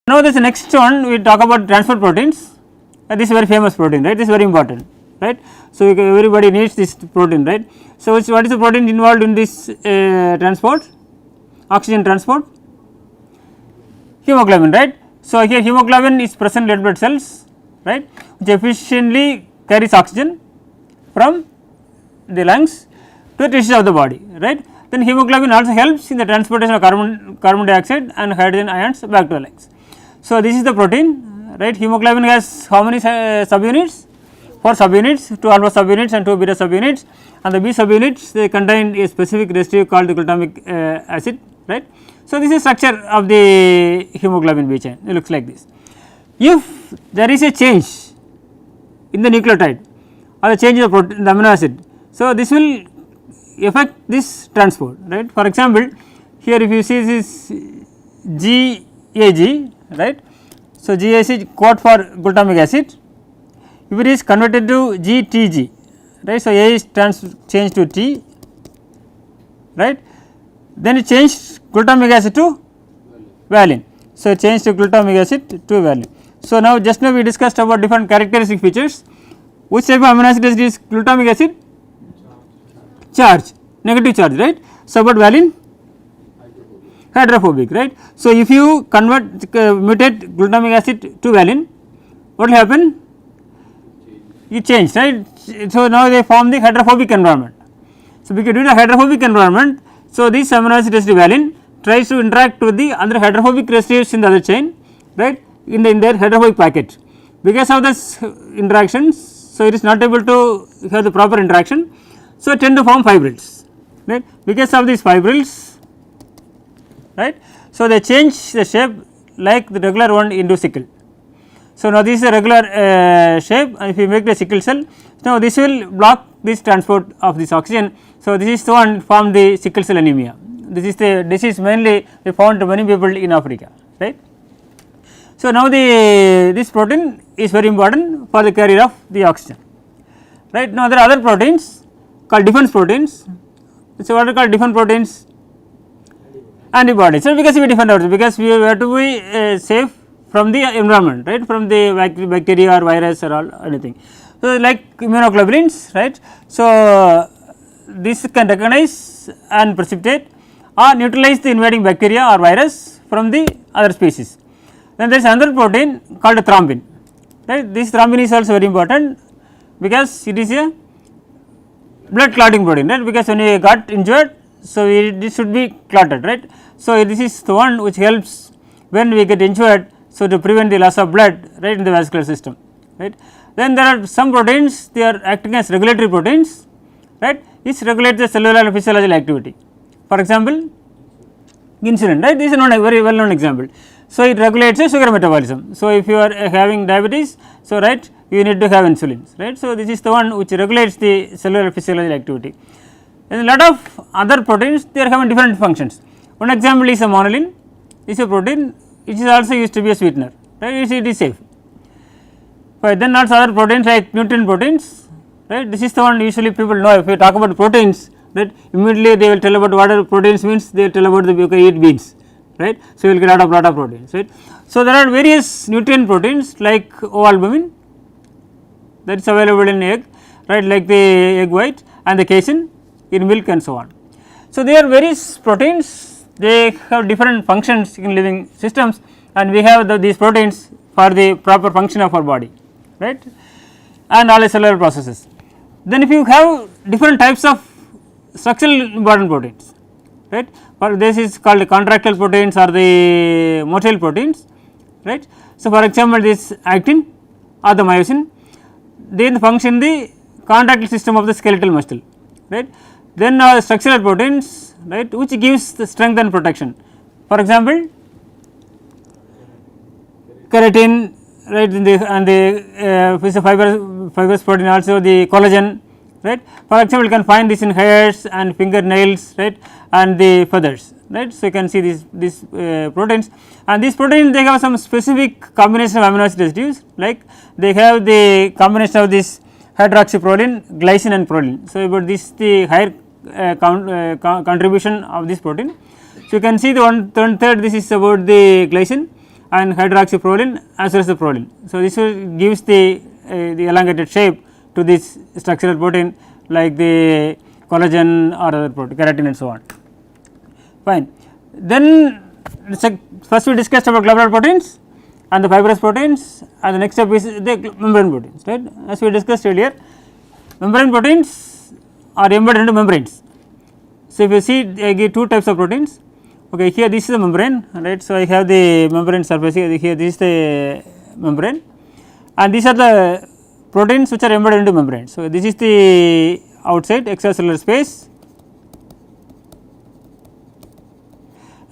Now this next one we talk about transport proteins. This is very famous protein, right? This is very important, right? So everybody needs this protein, right? So what is the protein involved in this transport? Oxygen transport? Hemoglobin, right? So here hemoglobin is present in red blood cells, right, which efficiently carries oxygen from the lungs to the tissues of the body, right. Then hemoglobin also helps in the transportation of carbon dioxide and hydrogen ions back to the lungs. So this is the protein, right. Hemoglobin has how many subunits? 4 subunits, 2 alpha subunits and 2 beta subunits, and the B subunits they contain a specific residue called the glutamic acid, right. So this is structure of the hemoglobin B chain, it looks like this. If there is a change in the nucleotide or a change in the amino acid, so this will affect this transport, right. For example, here if you see this GAG, right. So GAG code for glutamic acid, if it is converted to GTG, right. So A is changed to T, right, then it changed glutamic acid to valine. So it changed to glutamic acid to valine. So now just now we discussed about different characteristic features. Which type of amino acid is glutamic acid? Charge, negative charge, right. So but valine? Hydrophobic, right. So if you mutate glutamic acid to valine, what will happen? You change, right. So now they form the hydrophobic environment. So because due to hydrophobic environment, so this amino acid residue valine tries to interact with the other hydrophobic residues in the other chain, right, in their hydrophobic packet. Because of this interactions, so it is not able to have the proper interaction, so it tend to form fibrils, right. Because of these fibrils, right, so they change the shape like the regular one into sickle. So now this is a regular shape, and if you make the sickle cell, now this will block this transport of this oxygen. So this is the one form the sickle cell anemia. This is the disease mainly we found to many people in Africa, right. So now this protein is very important for the carrier of the oxygen, right. Now there are other proteins called defense proteins. So what are called defense proteins? Antibodies. So because we defend ourselves, because we have to be safe from the environment, right, from the bacteria or virus or all anything. So like immunoglobulins, right. So this can recognize and precipitate or neutralize the invading bacteria or virus from the other species. Then there is another protein called thrombin, right. This thrombin is also very important because it is a blood clotting protein, right, because when you got injured, so this should be clotted, right. So this is the one which helps when we get injured, so to prevent the loss of blood, right, in the vascular system, right. Then there are some proteins, they are acting as regulatory proteins, right, which regulate the cellular and physiological activity. For example, insulin, right, this is not a very well known example. So it regulates the sugar metabolism. So if you are having diabetes, so right, you need to have insulin, right. So this is the one which regulates the cellular physiological activity. And a lot of other proteins, they are having different functions. One example is a monolin, is a protein which is also used to be a sweetener, right, it is safe. But then also other proteins like nutrient proteins, right, this is the one usually people know. If you talk about proteins, right, immediately they will tell about what are proteins means, they will tell about the you can eat beans, right. So you will get lot of proteins, right. So there are various nutrient proteins like ovalbumin that is available in egg, right, like the egg white and the casein in milk and so on. So there are various proteins, they have different functions in living systems, and we have these proteins for the proper function of our body, right, and all the cellular processes. Then if you have different types of structural important proteins, right, for this is called contractile proteins or the motile proteins, right. So for example, this actin or the myosin, they function the contractile system of the skeletal muscle, right. Then structural proteins, right, which gives the strength and protection. For example, keratin, right, and the fibrous protein, also the collagen, right. For example, you can find this in hairs and fingernails, right, and the feathers, right. So you can see these proteins, and these proteins they have some specific combination of amino acid residues, like they have the combination of this hydroxyproline, glycine and proline. So about this the higher contribution of this protein. So you can see the one third this is about the glycine, and hydroxyproline as well as the proline. So, this gives the elongated shape to this structural protein like the collagen or other protein, keratin and so on. Fine. Then first we discussed about globular proteins and the fibrous proteins, and the next step is the membrane proteins, right. As we discussed earlier, membrane proteins are embedded into membranes. So, if you see I give two types of proteins. Okay, here this is the membrane, right. So, I have the membrane surface here, this is the membrane, and these are the proteins which are embedded into membrane. So, this is the outside extracellular space,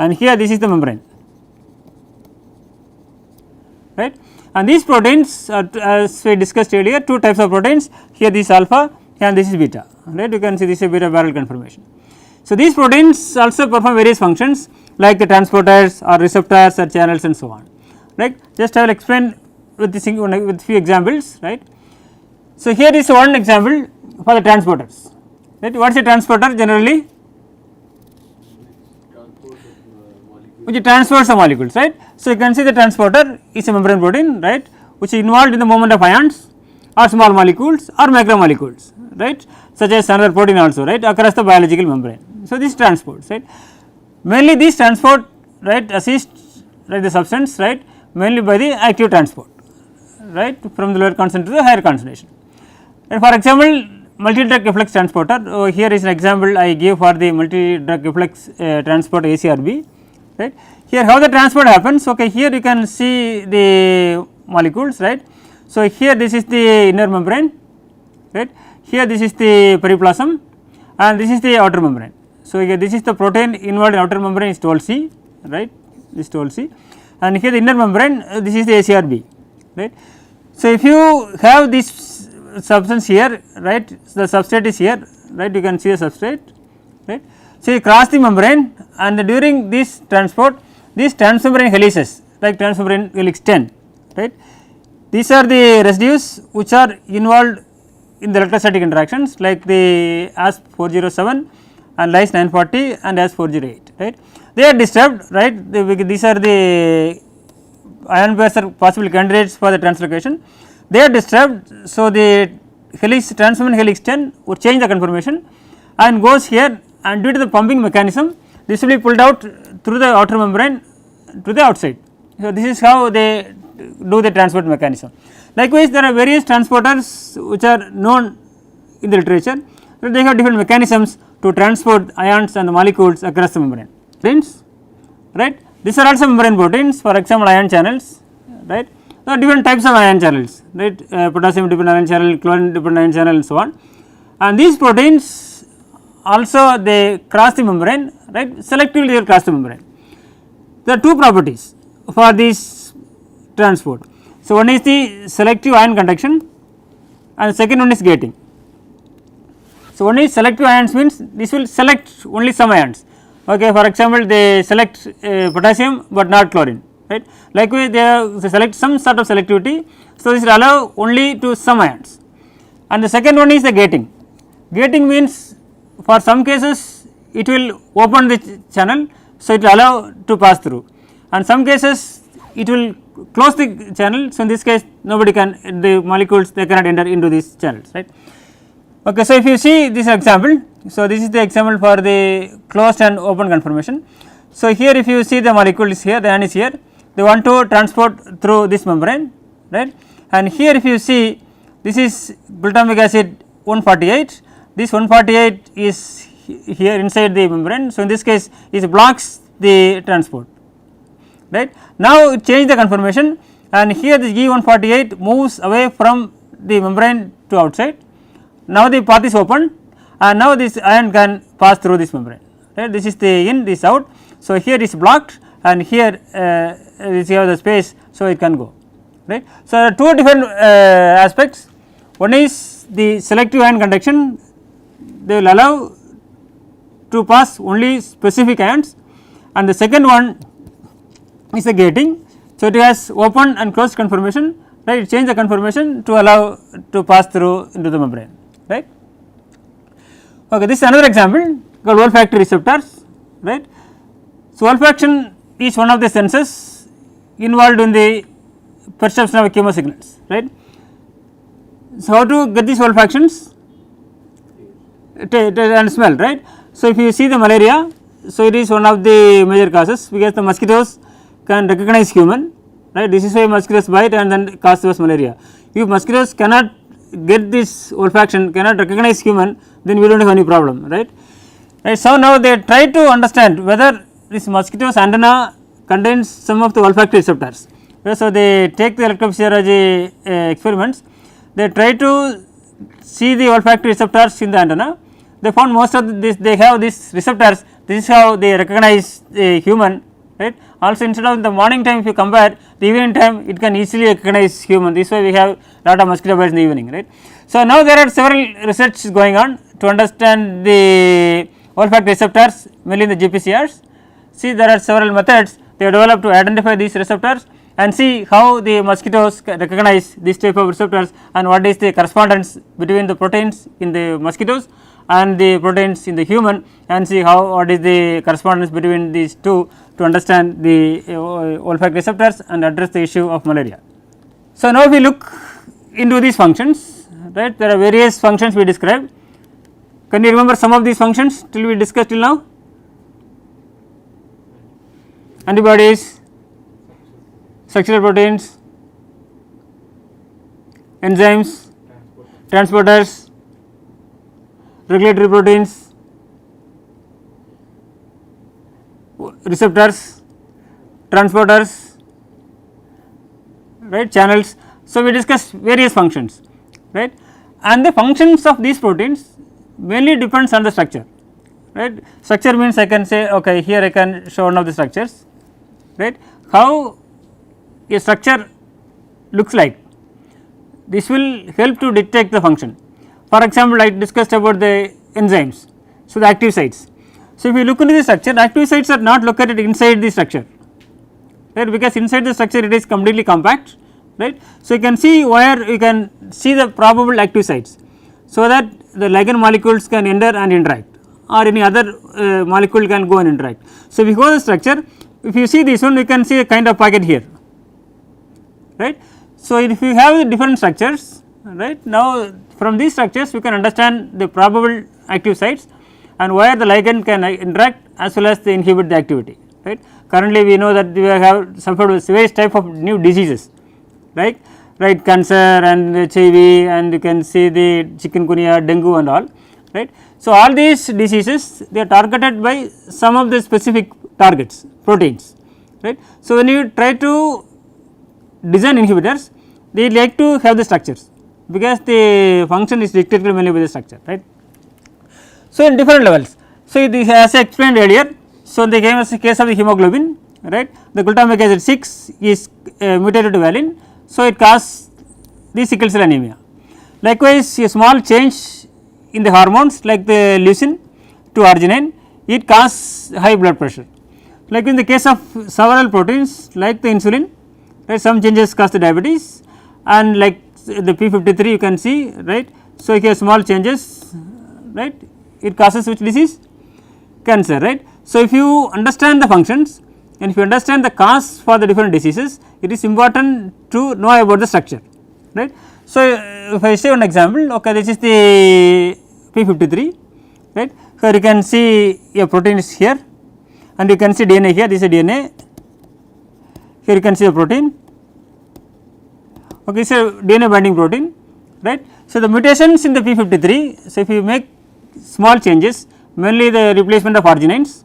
and here this is the membrane, right. And these proteins are, as we discussed earlier, two types of proteins, here this is alpha and this is beta, right. You can see this is a beta barrel conformation. So, these proteins also perform various functions like the transporters or receptors or channels and so on, right. Just I will explain with this with few examples, right. So, here is one example for the transporters, right. What is a transporter generally? Which transports the molecules, right. So, you can see the transporter is a membrane protein, right, which is involved in the movement of ions or small molecules or macromolecules, right, such as another protein also, right, across the biological membrane. So, this transports, right, mainly these transport, right, assist, right, the substance, right, mainly by the active transport, right, from the lower concentration to the higher concentration. And for example, multi-drug efflux transporter, here is an example I give for the multi-drug efflux transport ACRB, right. Here how the transport happens, okay, here you can see the molecules, right. So, here this is the inner membrane, right, here this is the periplasm and this is the outer membrane. So, here this is the protein involved in outer membrane is toll C, right, this toll C, and here the inner membrane this is the ACRB, right. So, if you have this substance here, right, the substrate is here, right, you can see the substrate, right. So, you cross the membrane and during this transport, these transmembrane helices like transmembrane helix 10, right, these are the residues which are involved in the electrostatic interactions like the ASP 407 and lyse 940 and ASP 408, right. They are disturbed, right, these are the ion pairs are possible candidates for the translocation, they are disturbed. So, the helix transmembrane helix 10 would change the conformation and goes here, and due to the pumping mechanism this will be pulled out through the outer membrane to the outside. So, this is how they do the transport mechanism. Likewise, there are various transporters which are known in the literature, but they have different mechanisms to transport ions and the molecules across the membrane. Proteins, right? These are also membrane proteins, for example, ion channels, right? There are different types of ion channels, right? Potassium dependent ion channel, chlorine dependent ion channel and so on. And these proteins also they cross the membrane, right? Selectively they will cross the membrane. There are two properties for this transport. So, one is the selective ion conduction and the second one is gating. So, one is selective ions means this will select only some ions, okay. For example, they select potassium but not chlorine, right. Likewise, they select some sort of selectivity. So, this will allow only to some ions, and the second one is the gating. Gating means for some cases it will open the channel, so it will allow to pass through, and some cases it will close the channel. So, in this case nobody can, the molecules they cannot enter into these channels, right. Okay, so, if you see this example, so this is the example for the closed and open conformation. So, here if you see the molecule is here, the ion is here, they want to transport through this membrane, right, and here if you see this is glutamic acid 148, this 148 is here inside the membrane. So, in this case it blocks the transport, right. Now, it change the conformation and here the E148 moves away from the membrane to outside. Now, the path is open and now this ion can pass through this membrane, right. This is the in, this out. So, here is blocked and here this you have the space, so it can go, right. So, there are two different aspects. One is the selective ion conduction, they will allow to pass only specific ions, and the second one is the gating. So, it has open and closed conformation, right, change the conformation to allow to pass through into the membrane, right. Okay, this is another example called olfactory receptors, right. So, olfaction is one of the senses involved in the perception of chemo signals, right. So, how to get these olfactions? And smell, right. So, if you see the malaria, so it is one of the major causes because the mosquitoes can recognize human, right. This is why mosquitoes bite and then cause malaria. If mosquitoes cannot get this olfaction, cannot recognize human, then we do not have any problem, right. Right. So, now they try to understand whether this mosquito's antenna contains some of the olfactory receptors. Okay, so, they take the electrophysiology experiments, they try to see the olfactory receptors in the antenna, they found most of this, they have these receptors, this is how they recognize the human, right. Also instead of the morning time, if you compare the evening time, it can easily recognize human, this way we have lot of mosquito bites in the evening, right. So, now there are several research going on to understand the olfactory receptors mainly in the GPCRs. See, there are several methods they have developed to identify these receptors and see how the mosquitoes recognize this type of receptors and what is the correspondence between the proteins in the mosquitoes and the proteins in the human, and see how what is the correspondence between these two to understand the olfactory receptors and address the issue of malaria. So, now we look into these functions, right. There are various functions we described. Can you remember some of these functions till we discussed till now? Antibodies, structural proteins, enzymes, transporters, regulatory proteins, receptors, transporters, right, channels. So, we discussed various functions, right, and the functions of these proteins mainly depends on the structure, right. Structure means I can say okay, here I can show one of the structures, right. How a structure looks like, this will help to detect the function. For example, I discussed about the enzymes, so the active sites. So, if you look into the structure, active sites are not located inside the structure, right, because inside the structure it is completely compact, right. So, you can see where you can see the probable active sites, so that the ligand molecules can enter and interact or any other molecule can go and interact. So, if you go to the structure, if you see this one, you can see a kind of packet here, right. So, if you have different structures, right, now from these structures we can understand the probable active sites and where the ligand can interact as well as they inhibit the activity, right. Currently we know that we have suffered with various type of new diseases, right, cancer and HIV, and you can see the chikungunya, dengue and all, right. So, all these diseases they are targeted by some of the specific targets, proteins, right. So, when you try to design inhibitors, they like to have the structures because the function is dictated mainly by the structure, right. So, in different levels. So, this as I explained earlier, so they came as a case of the hemoglobin, right, the glutamic acid 6 is mutated to valine, so it causes the sickle cell anemia. Likewise, a small change in the hormones like the leucine to arginine, it causes high blood pressure. Like in the case of several proteins like the insulin, right, some changes cause the diabetes, and like the P53 you can see, right. So, here small changes, right, it causes which disease? Cancer, right. So, if you understand the functions and if you understand the cause for the different diseases, it is important to know about the structure, right. So, if I say one example, okay, this is the P53, right. Here you can see a protein is here and you can see DNA here, this is DNA, here you can see a protein, okay, this is a DNA binding protein, right. So, the mutations in the P53, so if you make small changes, mainly the replacement of arginines,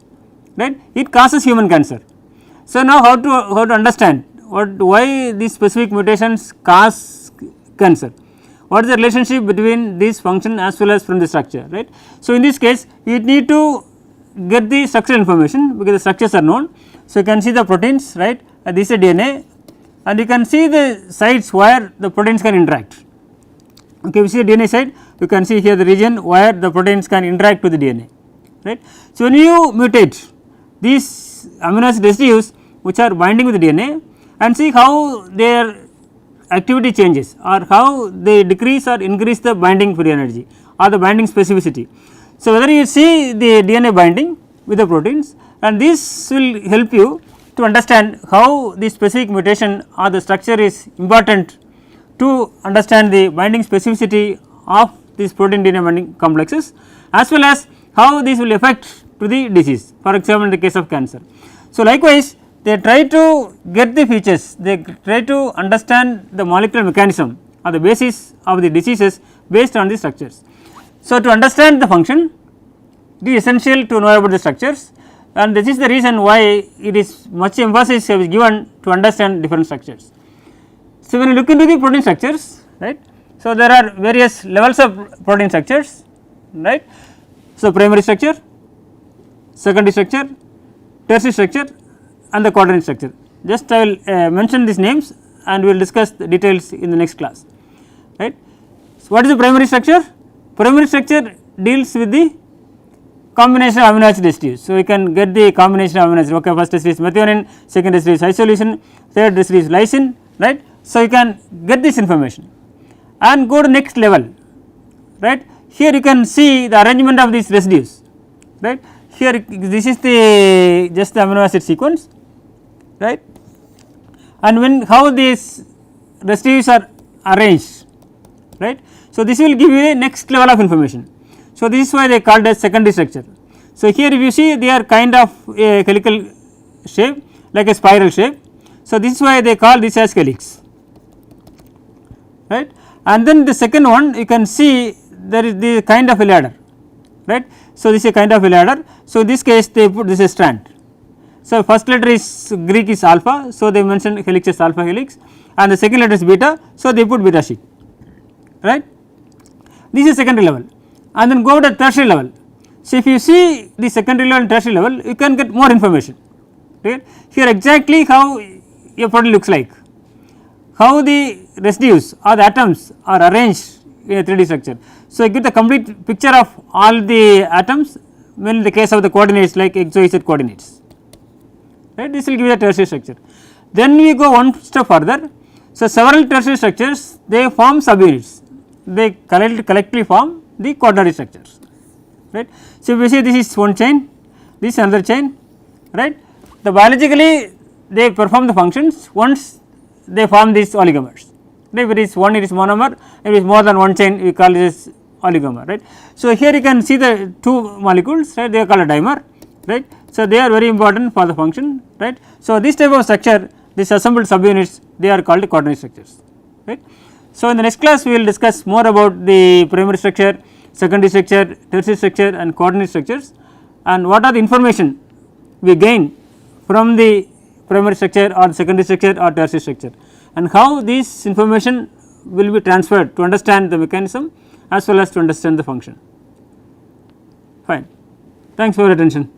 right, it causes human cancer. So, now how to understand why these specific mutations cause cancer, what is the relationship between this function as well as from the structure, right. So, in this case you need to get the structural information because the structures are known. So, you can see the proteins, right, this is DNA and you can see the sites where the proteins can interact. Okay, we see the DNA side, you can see here the region where the proteins can interact with the DNA, right. So, when you mutate these amino acid residues which are binding with the DNA and see how their activity changes or how they decrease or increase the binding free energy or the binding specificity. So, whether you see the DNA binding with the proteins, and this will help you to understand how the specific mutation or the structure is important to understand the binding specificity of these protein DNA binding complexes, as well as how this will affect to the disease, for example in the case of cancer. So, likewise they try to get the features, they try to understand the molecular mechanism or the basis of the diseases based on the structures. So, to understand the function it is essential to know about the structures, and this is the reason why it is much emphasis is given to understand different structures. So, when you look into the protein structures, right, so there are various levels of protein structures, right. So, primary structure, secondary structure, tertiary structure and the quaternary structure. Just I will mention these names and we will discuss the details in the next class, right. So, what is the primary structure? Primary structure deals with the combination of amino acid residues. So, we can get the combination of amino acid, okay, first residue is methionine, second residue is isoleucine, third residue is lysine, right. So, you can get this information and go to next level, right. Here you can see the arrangement of these residues, right. Here this is the just the amino acid sequence, right, and when how these residues are arranged, right. So, this will give you a next level of information. So, this is why they called as secondary structure. So, here if you see they are kind of a helical shape like a spiral shape. So, this is why they call this as helix, right, and then the second one you can see there is the kind of a ladder, right. So, this is a kind of a ladder. So, in this case they put this a strand. So, first letter is Greek is alpha. So, they mentioned helix as alpha helix and the second letter is beta. So, they put beta sheet, right. This is secondary level and then go to tertiary level. So, if you see the secondary level and tertiary level you can get more information, right. Here exactly how your protein looks like, how the residues or the atoms are arranged in a 3D structure. So, you get the complete picture of all the atoms when in the case of the coordinates like x, y, z coordinates, right. This will give you a tertiary structure. Then we go one step further. So, several tertiary structures they form subunits, they collectively form the quaternary structures, right. So, if you see this is one chain, this is another chain, right. The biologically they perform the functions once they form these oligomers. If it is one it is monomer, if it is more than one chain we call this oligomer, right. So, here you can see the two molecules, right, they are called a dimer, right. So, they are very important for the function, right. So, this type of structure this assembled subunits they are called quaternary structures, right. So, in the next class we will discuss more about the primary structure, secondary structure, tertiary structure and quaternary structures and what are the information we gain from the primary structure or secondary structure or tertiary structure and how this information will be transferred to understand the mechanism as well as to understand the function. Fine. Thanks for your attention.